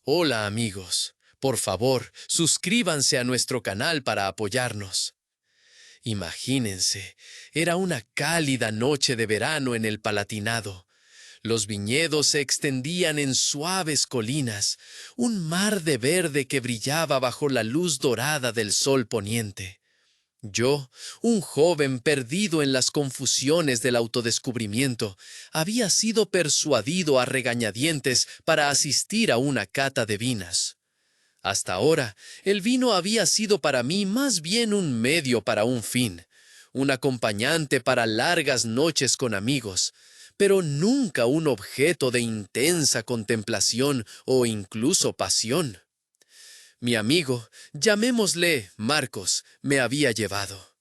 Hola amigos, por favor, suscríbanse a nuestro canal para apoyarnos. Imagínense, era una cálida noche de verano en el Palatinado. Los viñedos se extendían en suaves colinas, un mar de verde que brillaba bajo la luz dorada del sol poniente. Yo, un joven perdido en las confusiones del autodescubrimiento, había sido persuadido a regañadientes para asistir a una cata de vinas. Hasta ahora, el vino había sido para mí más bien un medio para un fin, un acompañante para largas noches con amigos, pero nunca un objeto de intensa contemplación o incluso pasión. Mi amigo, llamémosle Marcos, me había llevado.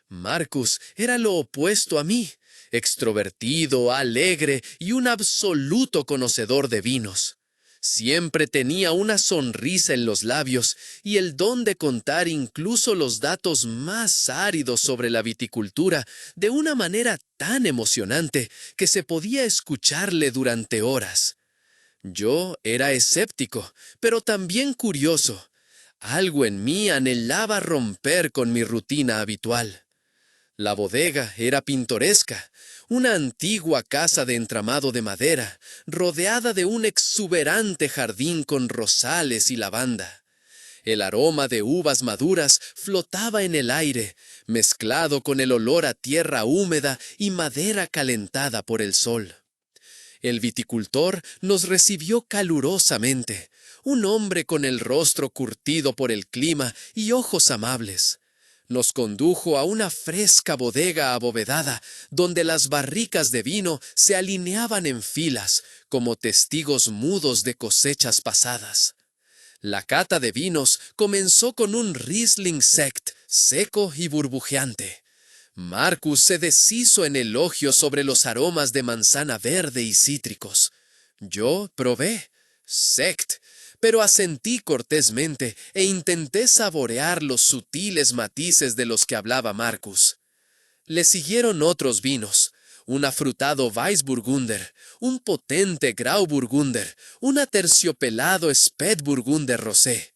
Marcus era lo opuesto a mí, extrovertido, alegre y un absoluto conocedor de vinos. Siempre tenía una sonrisa en los labios y el don de contar incluso los datos más áridos sobre la viticultura de una manera tan emocionante que se podía escucharle durante horas. Yo era escéptico, pero también curioso. Algo en mí anhelaba romper con mi rutina habitual. La bodega era pintoresca, una antigua casa de entramado de madera, rodeada de un exuberante jardín con rosales y lavanda. El aroma de uvas maduras flotaba en el aire, mezclado con el olor a tierra húmeda y madera calentada por el sol. El viticultor nos recibió calurosamente, un hombre con el rostro curtido por el clima y ojos amables. Nos condujo a una fresca bodega abovedada, donde las barricas de vino se alineaban en filas, como testigos mudos de cosechas pasadas. La cata de vinos comenzó con un Riesling Sekt, seco y burbujeante. Marcus se deshizo en elogios sobre los aromas de manzana verde y cítricos. Yo probé Sekt, pero asentí cortésmente e intenté saborear los sutiles matices de los que hablaba Marcus. Le siguieron otros vinos, un afrutado Weissburgunder, un potente Grauburgunder, un aterciopelado Spätburgunder rosé.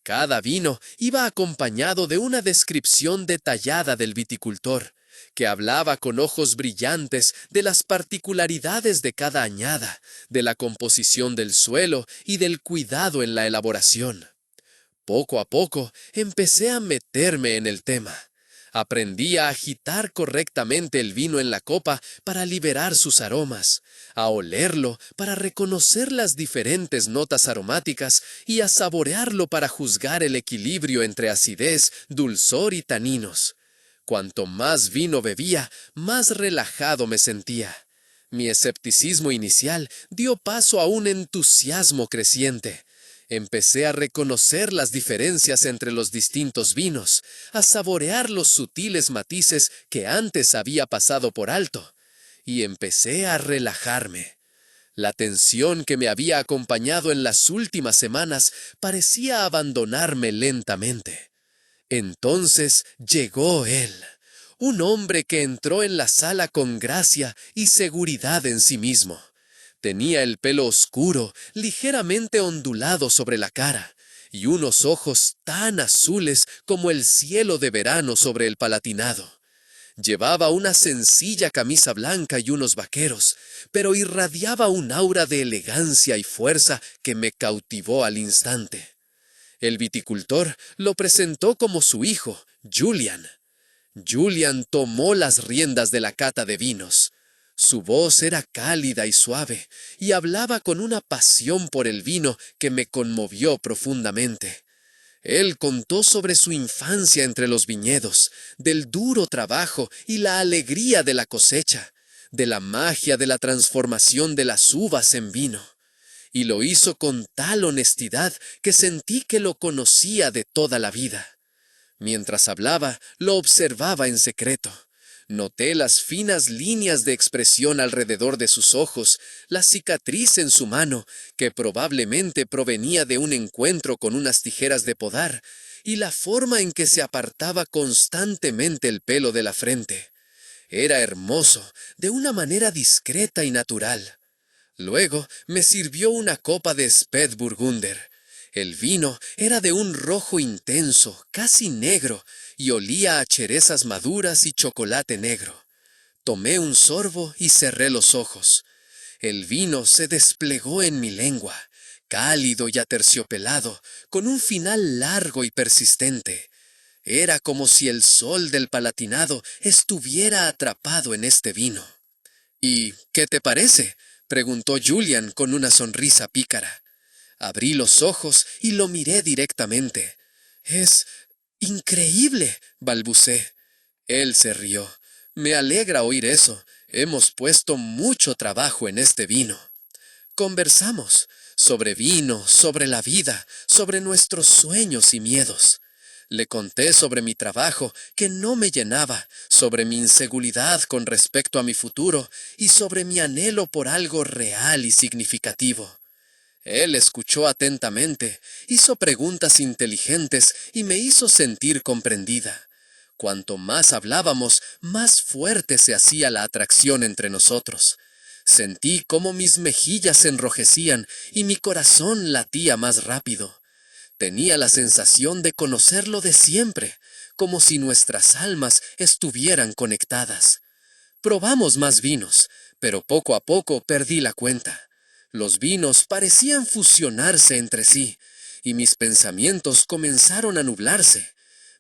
Cada vino iba acompañado de una descripción detallada del viticultor, que hablaba con ojos brillantes de las particularidades de cada añada, de la composición del suelo y del cuidado en la elaboración. Poco a poco empecé a meterme en el tema. Aprendí a agitar correctamente el vino en la copa para liberar sus aromas, a olerlo para reconocer las diferentes notas aromáticas y a saborearlo para juzgar el equilibrio entre acidez, dulzor y taninos. Cuanto más vino bebía, más relajado me sentía. Mi escepticismo inicial dio paso a un entusiasmo creciente. Empecé a reconocer las diferencias entre los distintos vinos, a saborear los sutiles matices que antes había pasado por alto, y empecé a relajarme. La tensión que me había acompañado en las últimas semanas parecía abandonarme lentamente. Entonces llegó él, un hombre que entró en la sala con gracia y seguridad en sí mismo. Tenía el pelo oscuro, ligeramente ondulado sobre la cara, y unos ojos tan azules como el cielo de verano sobre el Palatinado. Llevaba una sencilla camisa blanca y unos vaqueros, pero irradiaba un aura de elegancia y fuerza que me cautivó al instante. El viticultor lo presentó como su hijo, Julian. Julian tomó las riendas de la cata de vinos. Su voz era cálida y suave, y hablaba con una pasión por el vino que me conmovió profundamente. Él contó sobre su infancia entre los viñedos, del duro trabajo y la alegría de la cosecha, de la magia de la transformación de las uvas en vino. Y lo hizo con tal honestidad que sentí que lo conocía de toda la vida. Mientras hablaba, lo observaba en secreto. Noté las finas líneas de expresión alrededor de sus ojos, la cicatriz en su mano, que probablemente provenía de un encuentro con unas tijeras de podar, y la forma en que se apartaba constantemente el pelo de la frente. Era hermoso, de una manera discreta y natural. Luego me sirvió una copa de Spätburgunder. El vino era de un rojo intenso, casi negro, y olía a cerezas maduras y chocolate negro. Tomé un sorbo y cerré los ojos. El vino se desplegó en mi lengua, cálido y aterciopelado, con un final largo y persistente. Era como si el sol del Palatinado estuviera atrapado en este vino. ¿Y qué te parece?, preguntó Julian con una sonrisa pícara. Abrí los ojos y lo miré directamente. «Es increíble», balbucé. Él se rió. «Me alegra oír eso. Hemos puesto mucho trabajo en este vino». Conversamos sobre vino, sobre la vida, sobre nuestros sueños y miedos. Le conté sobre mi trabajo, que no me llenaba, sobre mi inseguridad con respecto a mi futuro y sobre mi anhelo por algo real y significativo. Él escuchó atentamente, hizo preguntas inteligentes y me hizo sentir comprendida. Cuanto más hablábamos, más fuerte se hacía la atracción entre nosotros. Sentí cómo mis mejillas se enrojecían y mi corazón latía más rápido. Tenía la sensación de conocerlo de siempre, como si nuestras almas estuvieran conectadas. Probamos más vinos, pero poco a poco perdí la cuenta. Los vinos parecían fusionarse entre sí, y mis pensamientos comenzaron a nublarse.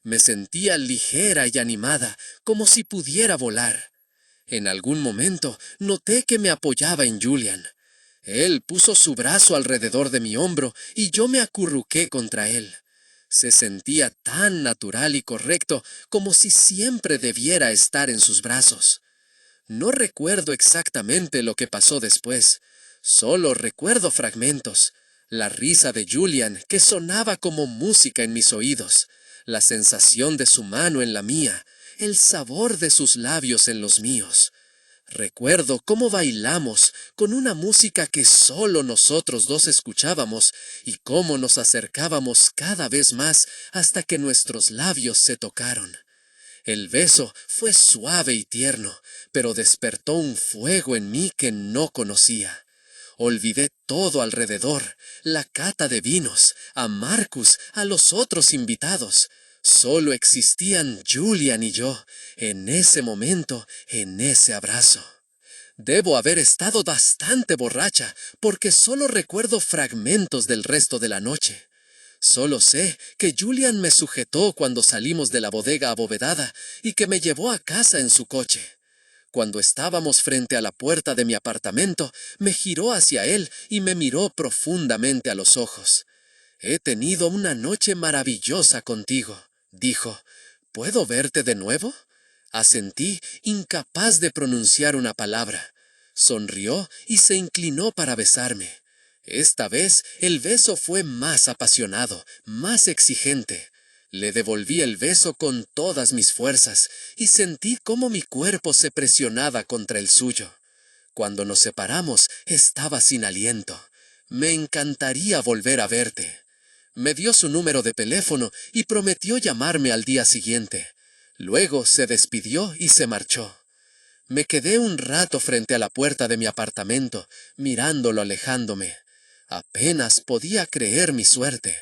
Me sentía ligera y animada, como si pudiera volar. En algún momento noté que me apoyaba en Julian. Él puso su brazo alrededor de mi hombro y yo me acurruqué contra él. Se sentía tan natural y correcto como si siempre debiera estar en sus brazos. No recuerdo exactamente lo que pasó después. Solo recuerdo fragmentos. La risa de Julian, que sonaba como música en mis oídos. La sensación de su mano en la mía. El sabor de sus labios en los míos. Recuerdo cómo bailamos con una música que solo nosotros dos escuchábamos y cómo nos acercábamos cada vez más hasta que nuestros labios se tocaron. El beso fue suave y tierno, pero despertó un fuego en mí que no conocía. Olvidé todo alrededor, la cata de vinos, a Marcus, a los otros invitados. Solo existían Julian y yo, en ese momento, en ese abrazo. Debo haber estado bastante borracha, porque solo recuerdo fragmentos del resto de la noche. Solo sé que Julian me sujetó cuando salimos de la bodega abovedada y que me llevó a casa en su coche. Cuando estábamos frente a la puerta de mi apartamento, me giró hacia él y me miró profundamente a los ojos. «He tenido una noche maravillosa contigo», dijo. «¿Puedo verte de nuevo?» Asentí, incapaz de pronunciar una palabra. Sonrió y se inclinó para besarme. Esta vez el beso fue más apasionado, más exigente. Le devolví el beso con todas mis fuerzas y sentí cómo mi cuerpo se presionaba contra el suyo. Cuando nos separamos, estaba sin aliento. «Me encantaría volver a verte». Me dio su número de teléfono y prometió llamarme al día siguiente. Luego se despidió y se marchó. Me quedé un rato frente a la puerta de mi apartamento, mirándolo alejándome. Apenas podía creer mi suerte.